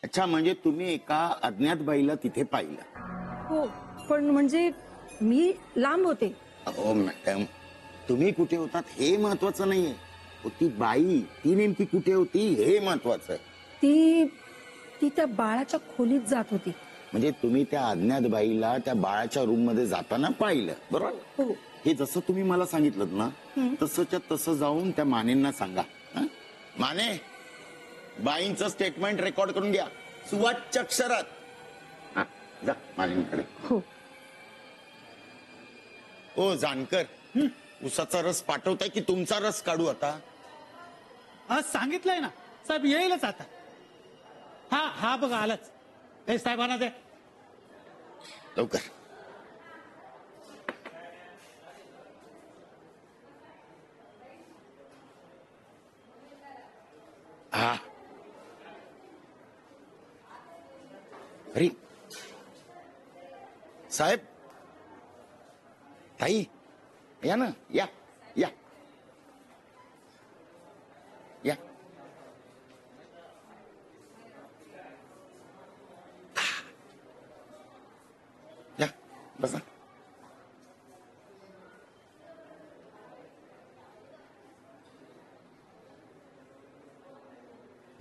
अच्छा, म्हणजे तुम्ही एका अज्ञात बाईला तिथे पाहिलं? हो, पण म्हणजे मी लांब होते. अहो मॅडम, तुम्ही कुठे होतात हे महत्वाचं नाहीये. ती बाई ती नेमकी कुठे होती हे महत्वाचं. ती ती त्या बाळाच्या खोलीत जात होती. म्हणजे तुम्ही त्या अज्ञात बाईला त्या बाळाच्या रूम मध्ये जाताना पाहिलं, बरोबर? हो. हे जसं तुम्ही मला सांगितलं ना, तसंच्या तसं जाऊन त्या मानेंना सांगा. हं? माने, बाईंचं स्टेटमेंट रेकॉर्ड करून घ्या सुवाच्य अक्षरात. हा, जा मानेंकडे. हो. ओ जानकर, उसाचा रस पाठवताय की तुमचा रस काढू आता? आज सांगितलंय ना साहेब, येईलच आता. हा हा बघा आलाच. हे साहेबांना दे. लवकर. हा. अरे साहेब, ताई, या ना, या या या. या बसा.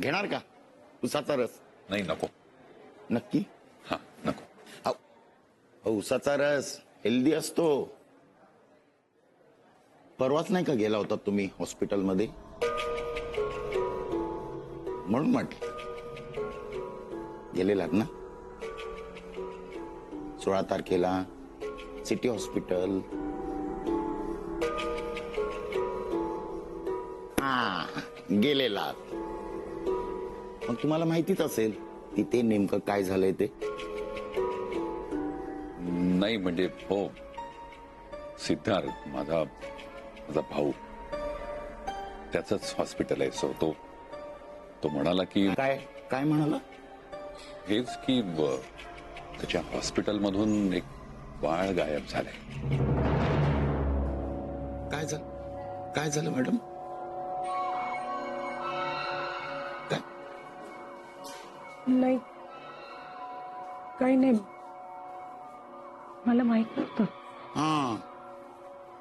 घेणार का उसाचा रस? नाही, नको. नक्की? हा, नको. अहो, उसाचा रस हेल्दी असतो. परवाच नाही का गेला होता तुम्ही हॉस्पिटलमध्ये? म्हणून म्हटलं. गेलेलात ना 16 तारखेला सिटी हॉस्पिटल. हा, गेलेलात. मग तुम्हाला माहितीच असेल तिथे नेमकं काय झालंय ते. नाही म्हणजे हो, सिद्धार्थ माझा भाऊ, त्याचंच हॉस्पिटल आहे. सो तो म्हणाला की काय काय म्हणाला? हेच की त्याच्या हॉस्पिटलमधून एक बाळ गायब झालंय. काय झालं मॅडम? काय? नाही, काही नाही, मला माहित नव्हतं. हा,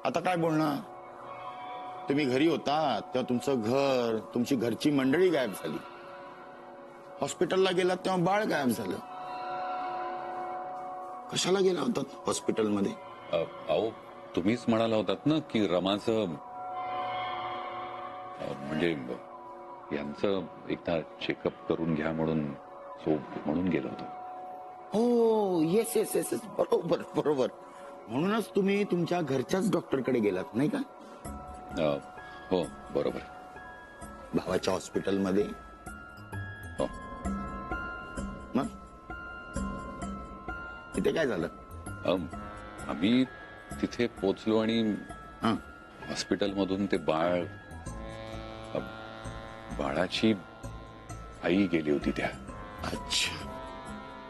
आता काय बोलणार? तुम्ही घरी होता तेव्हा तुमचं घर, तुमची घरची मंडळी गायब झाली. हॉस्पिटलला गेलात तेव्हा बाळ गायब झालं. कशाला गेला होतात हॉस्पिटलमध्ये? अहो, तुम्हीच म्हणाला होतात ना की रमाचं म्हणजे यांचं एकदा चेकअप करून घ्या म्हणून. सो म्हणून गेलो होतो. हो, येस येस येस येस, बरोबर बरोबर. म्हणूनच तुम्ही तुमच्या घरच्याच डॉक्टरकडे गेलात नाही का? हो, बरोबर. भावाच्या हॉस्पिटलमध्ये. हो. मग तिथे काय झालं? आम्ही तिथे पोचलो आणि हा, हॉस्पिटलमधून ते बाळाची आई गेली होती त्या. अच्छा.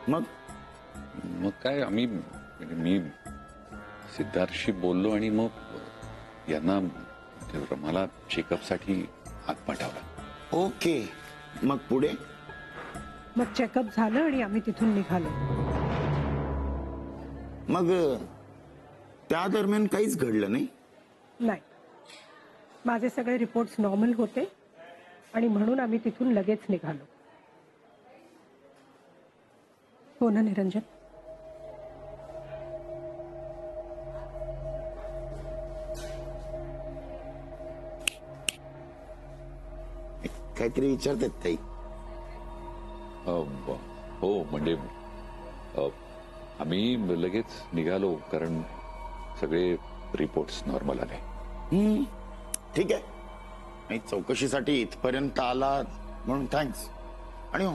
मग काय आम्ही म्हणजे मी सिद्धार्थशी बोललो आणि मग यांना मला चेकअपसाठी आत पाठवला. ओके. मग पुढे? मग चेकअप झालं आणि आम्ही तिथून निघालो. मग त्या दरम्यान काहीच घडलं नाही? नाही, माझे सगळे रिपोर्ट्स नॉर्मल होते आणि म्हणून आम्ही तिथून लगेच निघालो. हो ना निरंजन? काहीतरी विचारतात ताई. हो म्हणजे आम्ही लगेच निघालो कारण सगळे रिपोर्ट्स नॉर्मल आले. ठीक आहे. मी चौकशीसाठी इथपर्यंत आलात म्हणून थँक्स. आणि हो,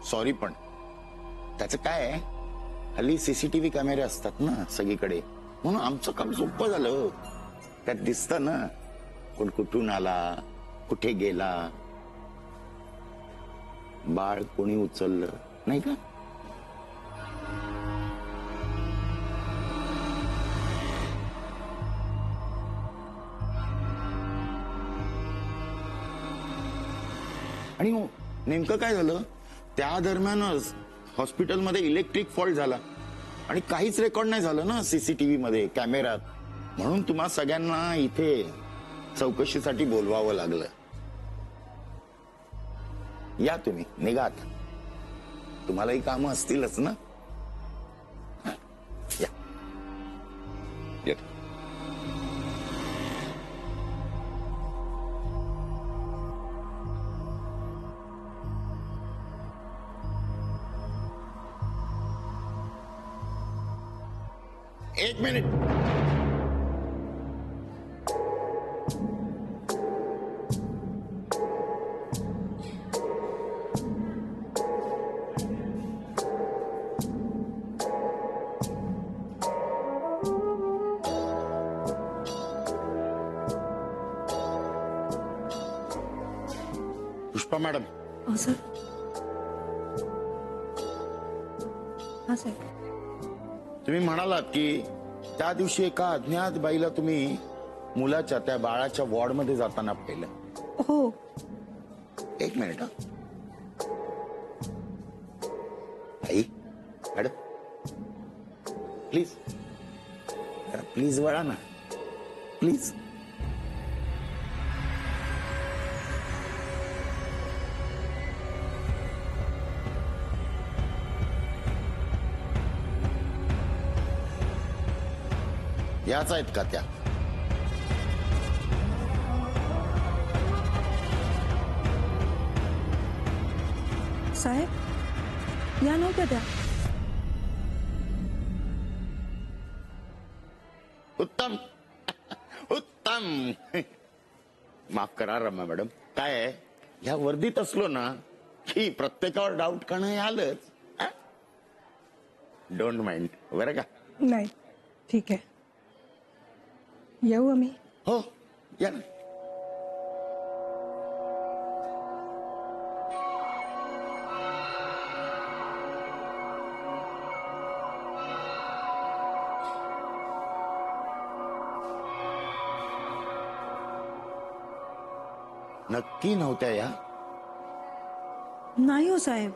सॉरी, पण त्याचं काय आहे, हल्ली सीसीटीव्ही कॅमेरे असतात ना सगळीकडे, म्हणून आमचं काम सोपं झालं. त्यात दिसतं ना कोण कुठून आला, कुठे गेला, बाळ कोणी उचललं, नाही का? आणि हो, नेमकं काय झालं, त्या दरम्यानच हॉस्पिटलमध्ये इलेक्ट्रिक फॉल्ट झाला आणि काहीच रेकॉर्ड नाही झालं ना सीसीटीव्ही मध्ये, कॅमेऱ्यात. म्हणून तुम्हा सगळ्यांना इथे चौकशीसाठी बोलवावं लागलं. या तुम्ही, निघात. तुम्हालाही कामं असतीलच ना. या. येतो. एक मिनिट. Pushpa madam, sir. हा सर. तुम्ही म्हणालात की त्या दिवशी एका अज्ञात बाईला तुम्ही मुलाच्या, त्या बाळाच्या वॉर्डमध्ये जाताना पाहिलं. हो. एक minute. I, madam please, please वळा ना, प्लीज. याच आहेत का त्या? साहेब, या नव्हत्या त्या. उत्तम. उत्तम. माफ करा रमा मॅडम. काय आहे, ह्या वर्दीत असलो ना की प्रत्येकावर डाऊट करणं हे आलंच. डोंट माइंड, बरं का? नाही, ठीक आहे. येऊ आम्ही. हो, या ना. नक्की नव्हत्या या? नाही हो साहेब.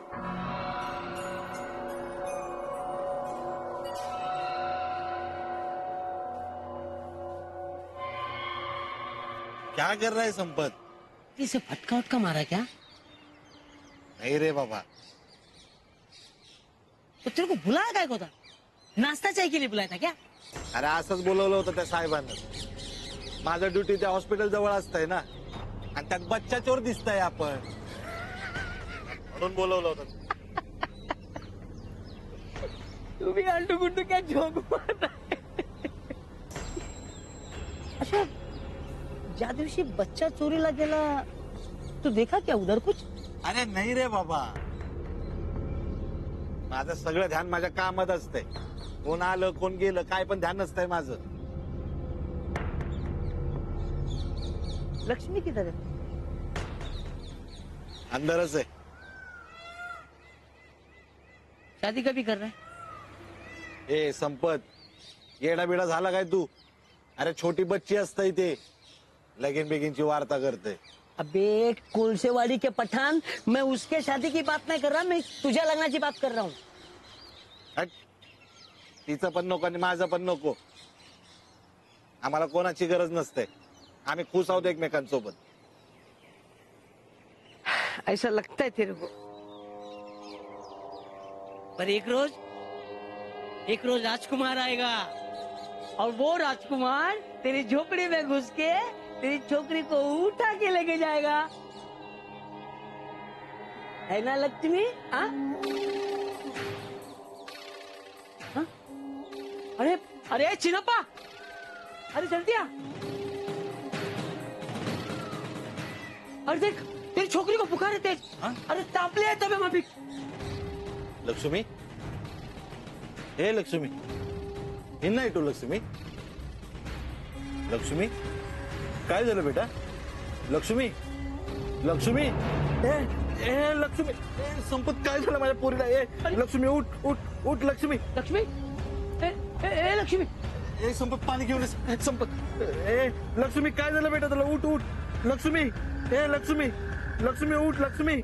क्या कर रहा है संपत? इसे फटका उटका मारा क्या? नहीं रे बाबा. तो तेरे को बुलाया काय को था? नाश्ता चाय के लिए बुलाया था क्या? अरे असंच बोलवलं होतं त्या साहेबांना. माझं ड्युटी त्या हॉस्पिटल जवळ असतंय ना, आणि त्यात बच्चा चोर दिसतंय आपण, म्हणून बोलवलं होतं. तुम्ही आलटू गुंटू क्या जोक मारता है? अच्छा, ज्या दिवशी बच्चा चोरीला गेला तो देखा क्या उधर कुछ? अरे नाही रे बाबा, माझं सगळं ध्यान माझ्या कामात असतंय. कोण आलं कोण गेलं काय पण ध्यान नसतंय माझं. लक्ष्मी किधर है? अंदरच आहे. शादी कभी कर रहा है? ए संपत, येडा बिडा झाला काय तू? अरे छोटी बच्ची असतं इथे, लगीन बिगीनची वार्ता करते. अबे कोलसेवाड़ी के पठान, मैं उसके शादी की बात नहीं कर रहा, मैं तुझ्या लग्नाची बात कर रहा हूँ. हट. तिचं पण नको आणि माझं पण नको. आम्हाला कोणाची गरज नसते. आम्ही खुश आहोत एकमेकांसोबत. ऐसा लगता है तेरे को, पर एक रोज राजकुमार आएगा और वो राजकुमार तेरी झोपड़ी में घुस के तेरी छोकरी को उठा के लेके जाएगा. है ना लक्ष्मी? हाँ? हाँ? अरे अरे चिनप्पा, अरे जल्दी आ. अरे देख, तेरी छोकरी को पुकारे तेज. हाँ? अरे तापले है तबे माफी. लक्ष्मी, हे लक्ष्मी, हे नाही तू लक्ष्मी. लक्ष्मी, काय झालं बेटा? लक्ष्मी, लक्ष्मी, ए लक्ष्मी, संपत काय झालं माझ्या पोरीला? लक्ष्मी उठ उठ उठ. लक्ष्मी, लक्ष्मी, ए लक्ष्मी, संपत पाणी घेऊन ये. संपत, लक्ष्मी काय झालं बेटा तुला? उठ उठ. लक्ष्मी, लक्ष्मी, लक्ष्मी उठ. लक्ष्मी,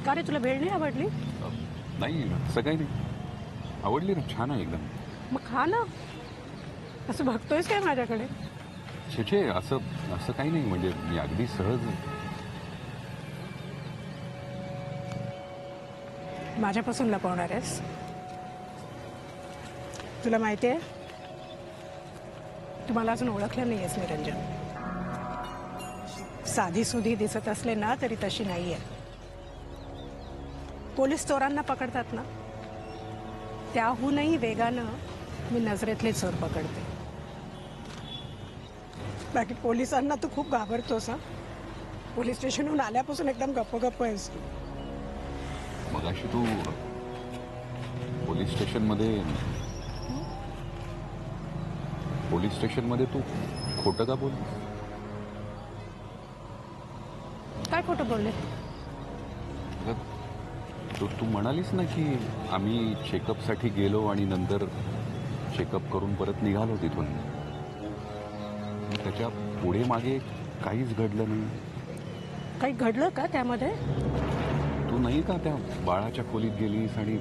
का रे, तुला भेळ नाही आवडली? नाही असं काही नाही, आवडली ना, छान आहे एकदम. मग खा ना. असं बघतोयस काय माझ्याकडे? छे छे, असं असं काही नाही, म्हणजे मी अगदी सहज. माझ्यापासून लपवणार आहेस? तुला माहिती आहे, तू मला अजून ओळखलं नाही आहेस निरंजन. साधी सुधी दिसत असले ना तरी तशी नाही आहे. पोलीस चोरांना पकडतात ना, त्याहूनही वेगानं मी नजरेतले चोर पकडते. बाकी पोलिसांना तू खूप घाबरतोस. हा, पोलीस स्टेशनहून आल्यापासून एकदम गप्प आहेस तू. मगाशी तू पोलीस स्टेशनमध्ये तू खोटं का बोल? काय खोटं बोलले? तू म्हणालीस ना की आम्ही चेकअपसाठी गेलो आणि नंतर चेकअप करून परत निघालो तिथून. त्याच्या पुढे मागे काहीच घडलं नाही. काही घडलं का त्यामध्ये? तू नाही का त्या बाळाच्या खोलीत गेलीस आणि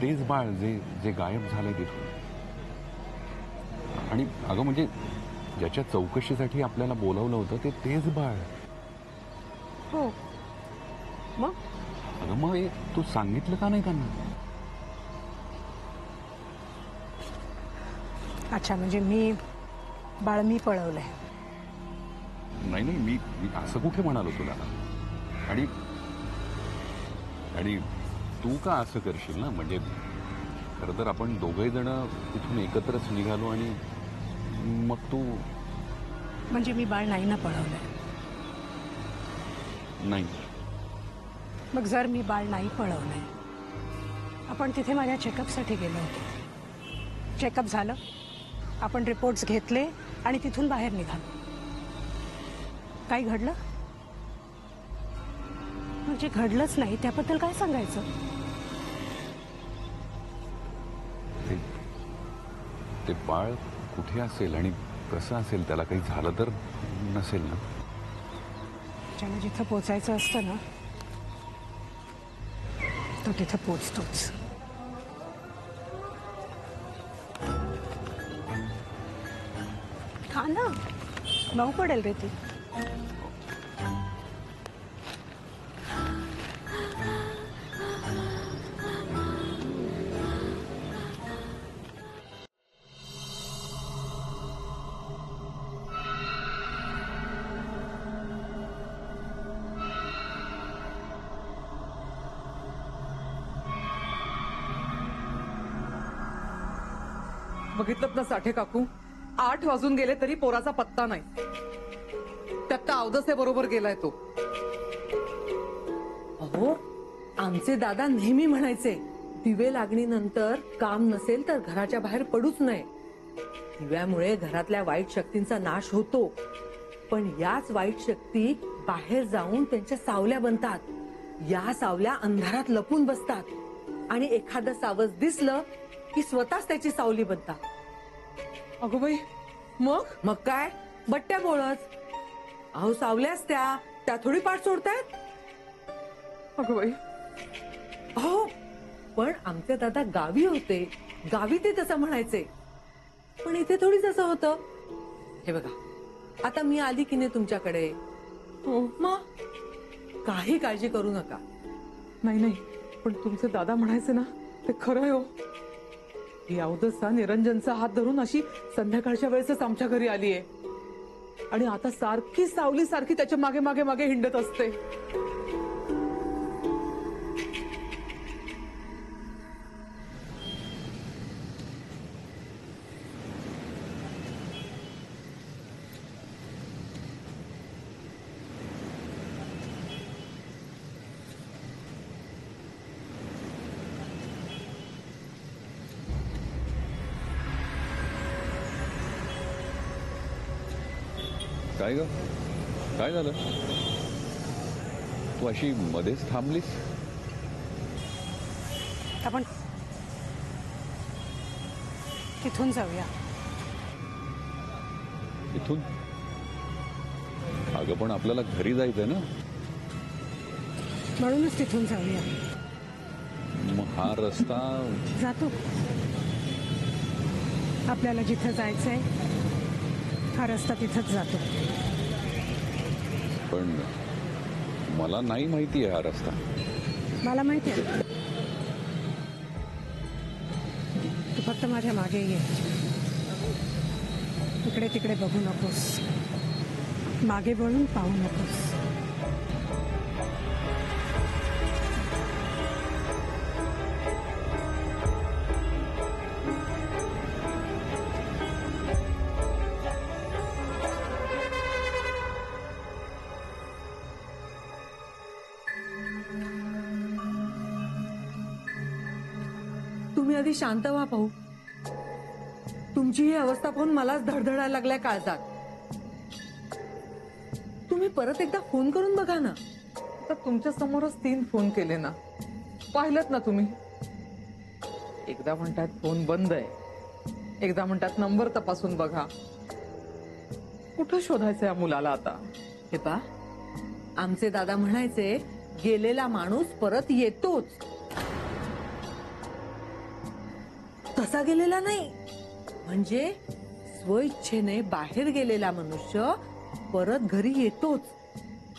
तेच बाळ जे गायब झालंय तिथून. आणि अगं म्हणजे ज्याच्या चौकशीसाठी आपल्याला बोलावलं होतं तेच बाळ. हो, मग? अगं मग तू सांगितलं का नाही त्यांना? अच्छा, म्हणजे बाळ मी पळवलंय? नाही नाही, मी असं कुठे म्हणालो तुला. आणि आणि तू का असं करशील ना, म्हणजे खरं तर आपण दोघे जण तिथून एकत्रच निघालो आणि मग तू. म्हणजे मी बाळ नाही ना पळवलंय? नाही. मग जर मी बाळ नाही पळवलंय, आपण तिथे माझ्या चेकअपसाठी गेलो होतो. चेकअप झालं, आपण रिपोर्ट्स घेतले आणि तिथून बाहेर निघालो. काही घडलं? म्हणजे घडलंच नाही त्याबद्दल काय सांगायचं? ते बाळ कुठे असेल आणि कसं असेल, त्याला काही झालं तर नसेल ना? ज्याला जिथं पोचायचं असतं ना, तो तिथं पोचतोच. खा ना, मऊ पडेल रे ती. बघितलं ना साठे काकू, 8 वाजून गेले तरी पोराचा पत्ता नाही. त्यात अवधसे बरोबर गेलाय तो. अहो, आमचे दादा नेहमी म्हणायचे, दिवे लागणीनंतर काम नसेल तर घराच्या बाहेर पडूच नये. दिव्यामुळे घरातल्या वाईट शक्तींचा नाश होतो, पण याच वाईट शक्ती बाहेर जाऊन त्यांच्या सावल्या बनतात. या सावल्या अंधारात लपून बसतात आणि एखादं सावज दिसलं की स्वतःच त्याची सावली बनतात. अगो बाई, मग काय, बट्ट्या बोळच. अहो, सावल्याच त्या थोडी पाठ सोडतायत. अगो बाई. हो, पण आमचे दादा गावी होते, गावी ते तसं म्हणायचे, पण इथे थोडी तसं होतं. हे बघा, आता मी आली की नाही तुमच्याकडे, मग काही काळजी करू नका. नाही, पण तुमचे दादा म्हणायचे ना, ते खरं आहे हो. ही अवधसा निरंजनचा हात धरून अशी संध्याकाळच्या वेळेसच आमच्या घरी आली आहे आणि आता सारखी सावली सारखी त्याच्या मागे मागे मागे हिंडत असते. काय ग, काय झालं? तू अशी मध्येच थांबलीस? आपण तिथून जाऊया. इथून? अगं पण आपल्याला घरी जायचंय ना. म्हणूनच तिथून जाऊया. मग हा रस्ता जातो. आपल्याला जिथं जायचंय हा रस्ता तिथंच जातो. पण मला नाही माहिती आहे हा रस्ता. मला माहिती आहे. तू फक्त माझ्या मागे ये. इकडे तिकडे बघू नकोस. मागे वळून पाहू नकोस. तुम्ही आधी शांत व्हा भाऊ. तुमची ही अवस्था पाहून मलाच धडधडायला लागलाय काळजात. तुम्ही परत एकदा फोन करून बघा ना. आता तुमच्या समोरच 3 फोन केले ना, पाहिलत ना तुम्ही. एकदा म्हणतात फोन बंद आहे, एकदा म्हणतात नंबर तपासून बघा. कुठं शोधायचं या मुलाला आता? हे पा, आमचे दादा म्हणायचे गेलेला माणूस परत येतोच. तसा गेलेला नाही, म्हणजे स्वइच्छेने बाहेर गेलेला मनुष्य परत घरी येतोच.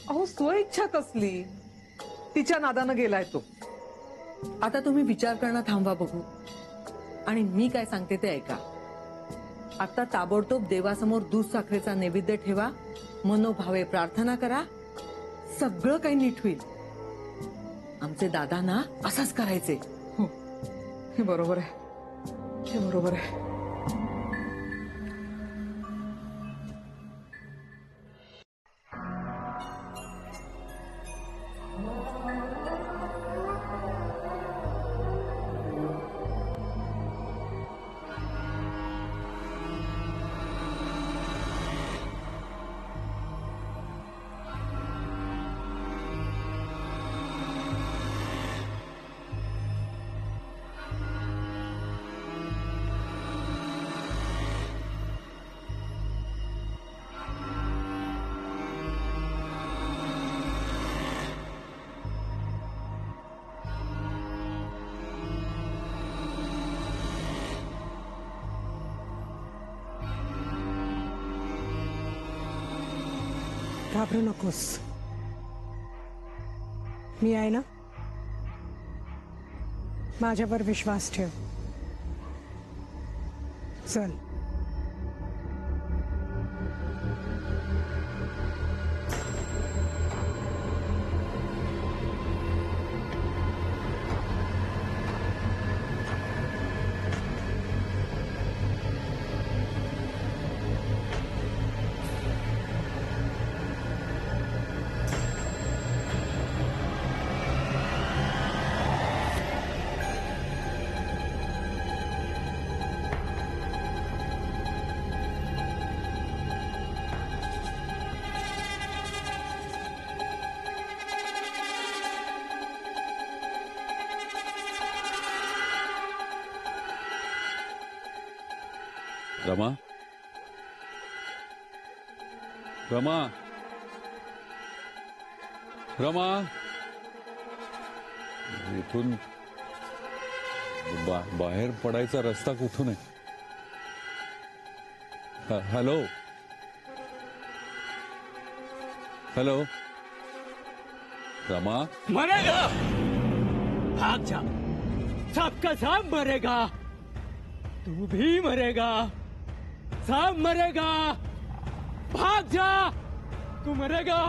अहो स्वइच्छा कसली, तिच्या नादानं गेलाय तो. आता तुम्ही विचार करणं थांबवा बघू, आणि मी काय सांगते ते ऐका. आता ताबडतोब देवासमोर दूध साखरेचा नैवेद्य ठेवा, मनोभावे प्रार्थना करा, सगळं काही नीट होईल. आमचे दादा ना असंच करायचे. हो, हे बरोबर आहे, हे बरोबर आहे. घाबरू नकोस. मी आहे ना. माझ्यावर विश्वास ठेव. चल. रमा, रमा, रमा, इथून बाहेर पडायचा रस्ता कुठून आहे? Hello, hello, Rama. मरेगा, भाग जा. सबका सब मरेगा, तू भी मरेगा, सब मरेगा. भाग जा, तू मरेगा.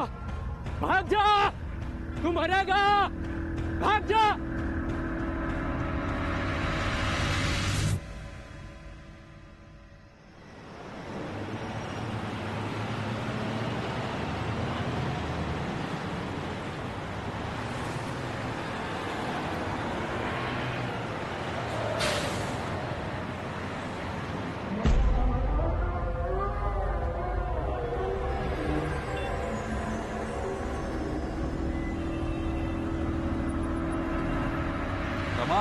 भाग जा, तू मरेगा. भाग जा. रमा,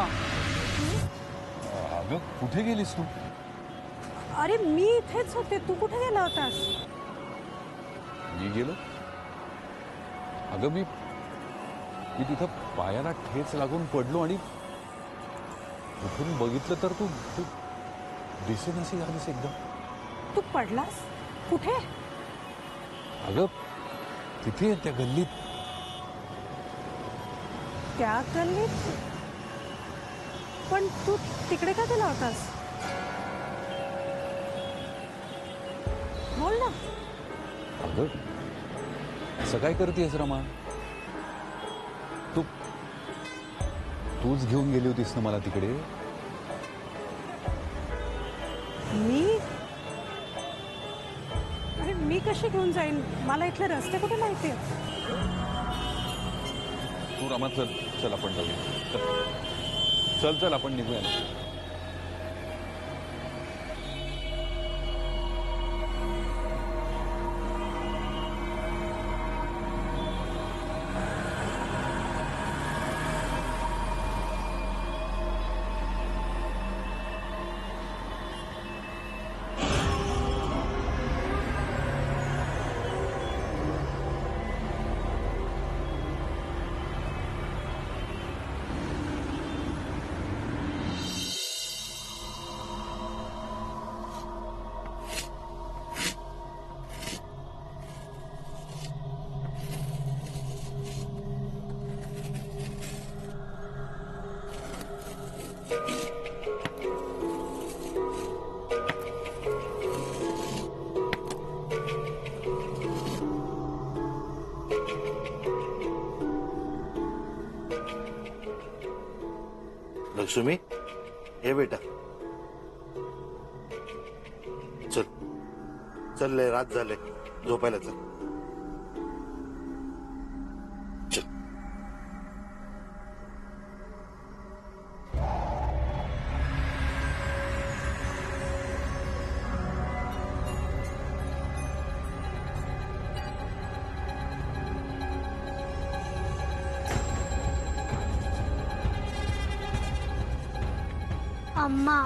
अगं कुठे गेलीस तू? अरे मी इथेच होते. तू कुठे गेला होतास? मी गेलो? अगं मी मी तिथं पायाला ठेच लागून पडलो आणि उठून बघितलं तर तू तू दिसेनाशी झालीस एकदम. तू पडलास कुठे? अगं तिथे त्या गल्लीत. त्या गल्लीत? पण तू तिकडे का गेला होतास? बोल ना. अगं असं काय करतेस रमा? तूच घेऊन गेली होतीस ना मला तिकडे. मी? अरे मी कशी घेऊन जाईन? मला इथले रस्ते कुठे माहिती आहेत? तू रमा चल चल आपण जाऊया. चल चल आपण निघूया ना. लक्ष्मी हे बेटा चल चल रात झाले झोपायला चल. चल. अम्मा